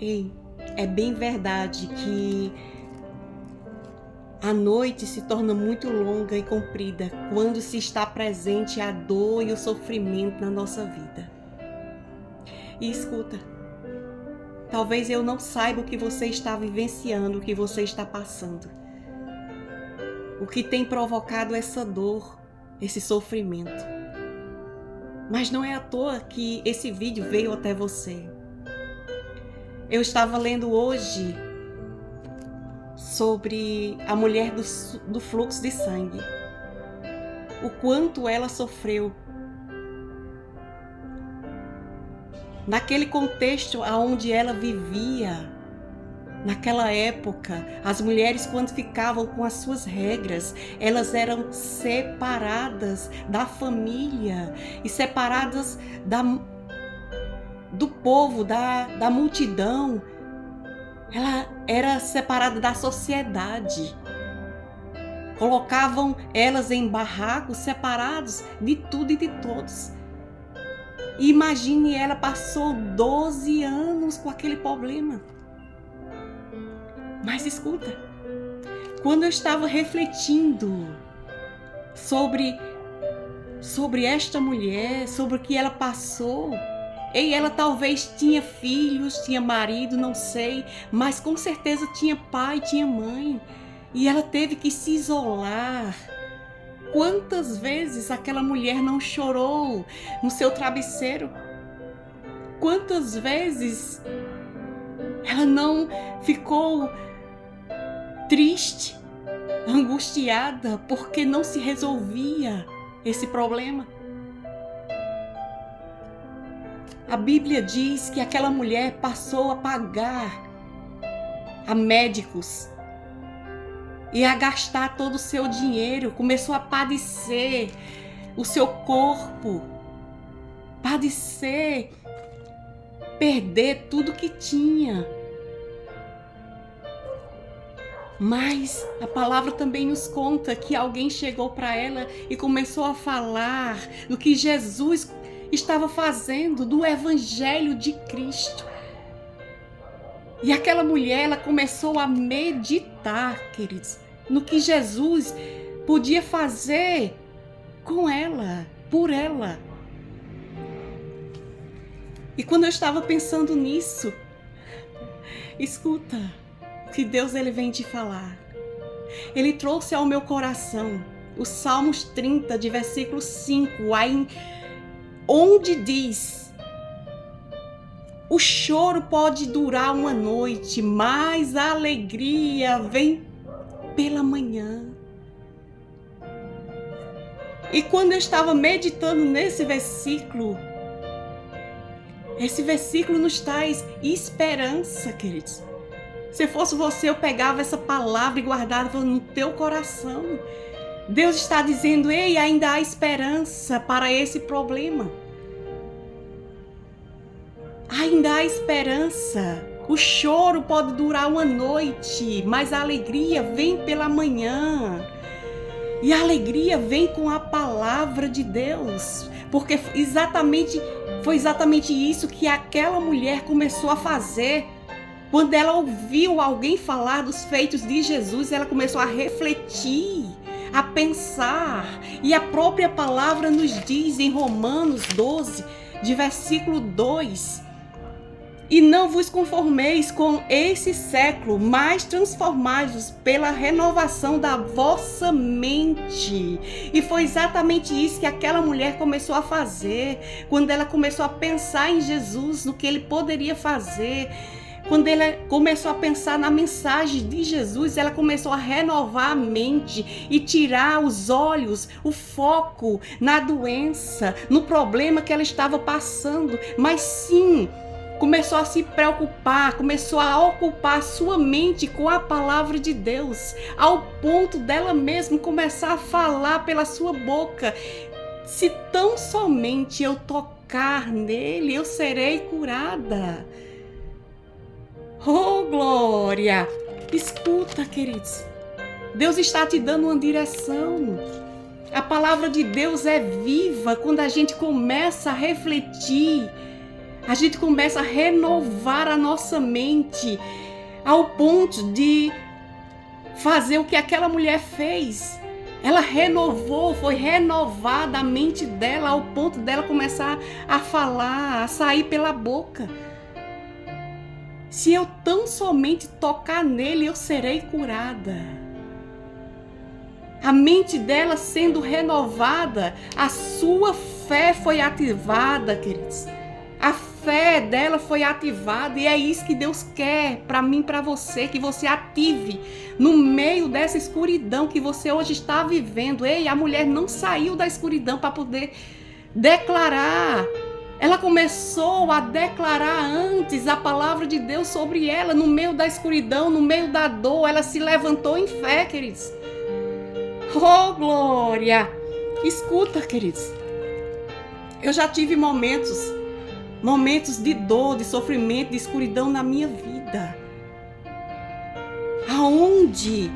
Ei, é bem verdade que a noite se torna muito longa e comprida quando se está presente a dor e o sofrimento na nossa vida. E escuta, talvez eu não saiba o que você está vivenciando, o que você está passando. O que tem provocado essa dor, esse sofrimento. Mas não é à toa que esse vídeo veio até você. Eu estava lendo hoje sobre a mulher do fluxo de sangue. O quanto ela sofreu. Naquele contexto onde ela vivia, naquela época, as mulheres, quando ficavam com as suas regras, elas eram separadas da família e separadas do povo, da multidão. Ela era separada da sociedade. Colocavam elas em barracos separados de tudo e de todos. E imagine, ela passou 12 anos com aquele problema. Mas escuta, quando eu estava refletindo sobre esta mulher, sobre o que ela passou, e ela talvez tinha filhos, tinha marido, não sei, mas com certeza tinha pai, tinha mãe, e ela teve que se isolar. Quantas vezes aquela mulher não chorou no seu travesseiro? Quantas vezes ela não ficou triste, angustiada, porque não se resolvia esse problema? A Bíblia diz que aquela mulher passou a pagar a médicos e a gastar todo o seu dinheiro, começou a padecer o seu corpo, padecer, perder tudo que tinha. Mas a palavra também nos conta que alguém chegou para ela e começou a falar do que Jesus estava fazendo, do Evangelho de Cristo. E aquela mulher, ela começou a meditar, queridos, no que Jesus podia fazer com ela, por ela. E quando eu estava pensando nisso, escuta o que Deus ele vem te falar. Ele trouxe ao meu coração os Salmos 30, de versículo 5, aí, onde diz: o choro pode durar uma noite, mas a alegria vem pela manhã. E quando eu estava meditando nesse versículo, esse versículo nos traz esperança, queridos. Se fosse você, eu pegava essa palavra e guardava no teu coração. Deus está dizendo: ei, ainda há esperança para esse problema. Ainda há esperança. O choro pode durar uma noite, mas a alegria vem pela manhã. E a alegria vem com a palavra de Deus. Porque foi exatamente isso que aquela mulher começou a fazer. Quando ela ouviu alguém falar dos feitos de Jesus, ela começou a refletir, a pensar. E a própria palavra nos diz em Romanos 12, de versículo 2: e não vos conformeis com esse século, mas transformai-vos pela renovação da vossa mente. E foi exatamente isso que aquela mulher começou a fazer, quando ela começou a pensar em Jesus, no que ele poderia fazer. Quando ela começou a pensar na mensagem de Jesus, ela começou a renovar a mente e tirar os olhos, o foco na doença, no problema que ela estava passando, mas sim, começou a se preocupar, começou a ocupar a sua mente com a palavra de Deus, ao ponto dela mesma começar a falar pela sua boca: se tão somente eu tocar nele, eu serei curada. Oh, glória! Escuta, queridos, Deus está te dando uma direção. A palavra de Deus é viva quando a gente começa a refletir, A gente começa a renovar a nossa mente ao ponto de fazer o que aquela mulher fez. Ela renovou, foi renovada a mente dela ao ponto dela começar a falar, a sair pela boca. Se eu tão somente tocar nele, eu serei curada. A mente dela sendo renovada, a sua fé foi ativada, queridos. A fé dela foi ativada e é isso que Deus quer para mim, para você, que você ative no meio dessa escuridão que você hoje está vivendo. Ei, a mulher não saiu da escuridão para poder declarar. Ela começou a declarar antes a palavra de Deus sobre ela, no meio da escuridão, no meio da dor. Ela se levantou em fé, queridos. Oh, glória! Escuta, queridos. Eu já tive momentos de dor, de sofrimento, de escuridão na minha vida. Aonde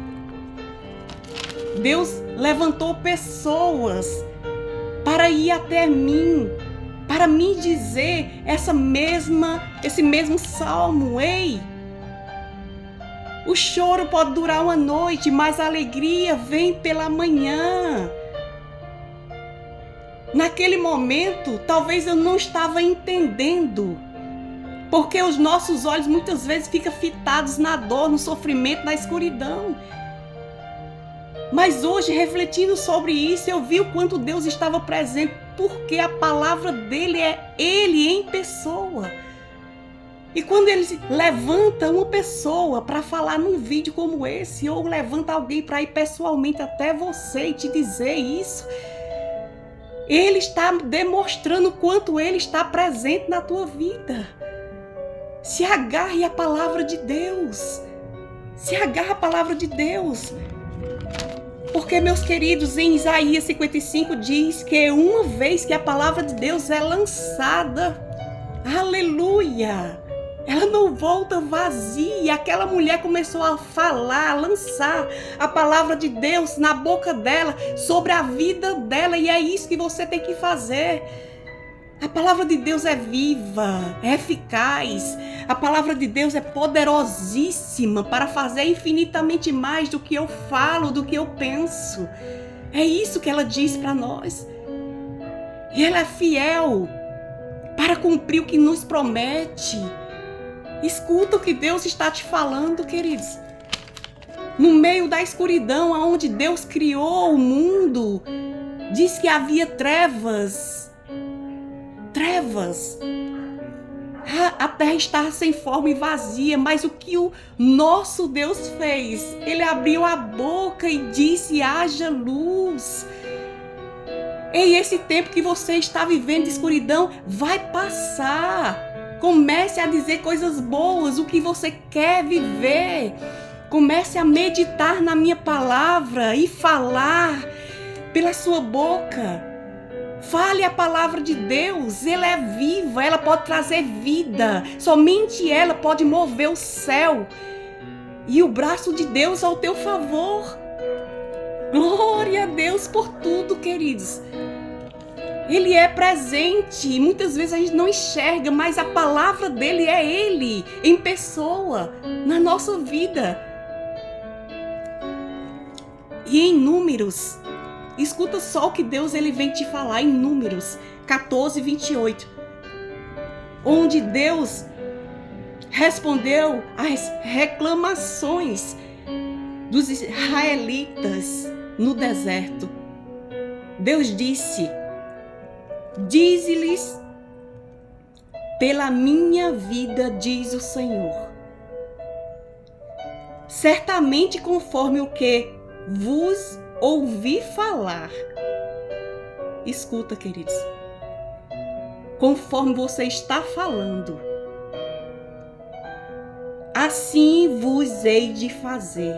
Deus levantou pessoas para ir até mim, para me dizer esse mesmo salmo. Ei, o choro pode durar uma noite, mas a alegria vem pela manhã. Naquele momento, talvez eu não estava entendendo, porque os nossos olhos muitas vezes ficam fitados na dor, no sofrimento, na escuridão. Mas hoje, refletindo sobre isso, eu vi o quanto Deus estava presente, porque a palavra dele é Ele em pessoa. E quando Ele levanta uma pessoa para falar num vídeo como esse, ou levanta alguém para ir pessoalmente até você e te dizer isso, Ele está demonstrando o quanto Ele está presente na tua vida. Se agarre à palavra de Deus. Se agarre à palavra de Deus. Porque, meus queridos, em Isaías 55 diz que uma vez que a palavra de Deus é lançada, aleluia, ela não volta vazia. Aquela mulher começou a falar, a lançar a palavra de Deus na boca dela, sobre a vida dela. E é isso que você tem que fazer. A palavra de Deus é viva, é eficaz. A palavra de Deus é poderosíssima para fazer infinitamente mais do que eu falo, do que eu penso. É isso que ela diz para nós. E ela é fiel para cumprir o que nos promete. Escuta o que Deus está te falando, queridos. No meio da escuridão, onde Deus criou o mundo, diz que havia trevas. A terra estava sem forma e vazia, mas o que o nosso Deus fez? Ele abriu a boca e disse: haja luz. E esse tempo que você está vivendo de escuridão vai passar. Comece a dizer coisas boas, o que você quer viver. Comece a meditar na minha palavra e falar pela sua boca. Fale a palavra de Deus, ela é viva, ela pode trazer vida. Somente ela pode mover o céu e o braço de Deus ao teu favor. Glória a Deus por tudo, queridos. Ele é presente e muitas vezes a gente não enxerga, mas a palavra dele é Ele em pessoa na nossa vida. E em Números, escuta só o que Deus ele vem te falar em Números 14, 28. Onde Deus respondeu às reclamações dos israelitas no deserto. Deus disse: dize-lhes, pela minha vida, diz o Senhor, certamente conforme o que vos ouvi falar. Escuta, queridos, conforme você está falando, assim vos hei de fazer.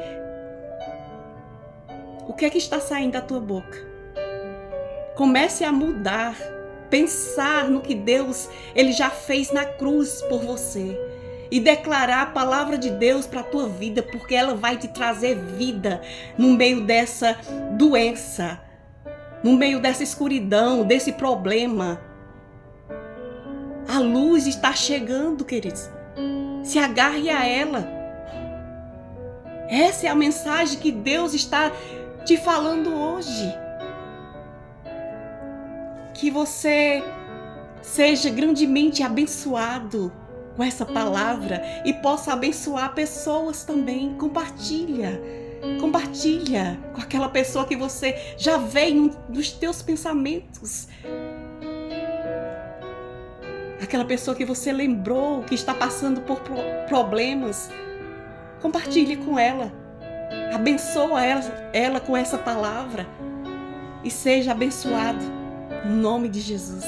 O que é que está saindo da tua boca? Comece a mudar, pensar no que Deus ele já fez na cruz por você. E declarar a palavra de Deus para a tua vida, porque ela vai te trazer vida no meio dessa doença, no meio dessa escuridão, desse problema. A luz está chegando, queridos. Se agarre a ela. Essa é a mensagem que Deus está te falando hoje. Que você seja grandemente abençoado com essa palavra e possa abençoar pessoas também. Compartilha com aquela pessoa que você já vê nos teus pensamentos. Aquela pessoa que você lembrou que está passando por problemas. Compartilhe com ela. Abençoa ela com essa palavra. E seja abençoado. Em nome de Jesus.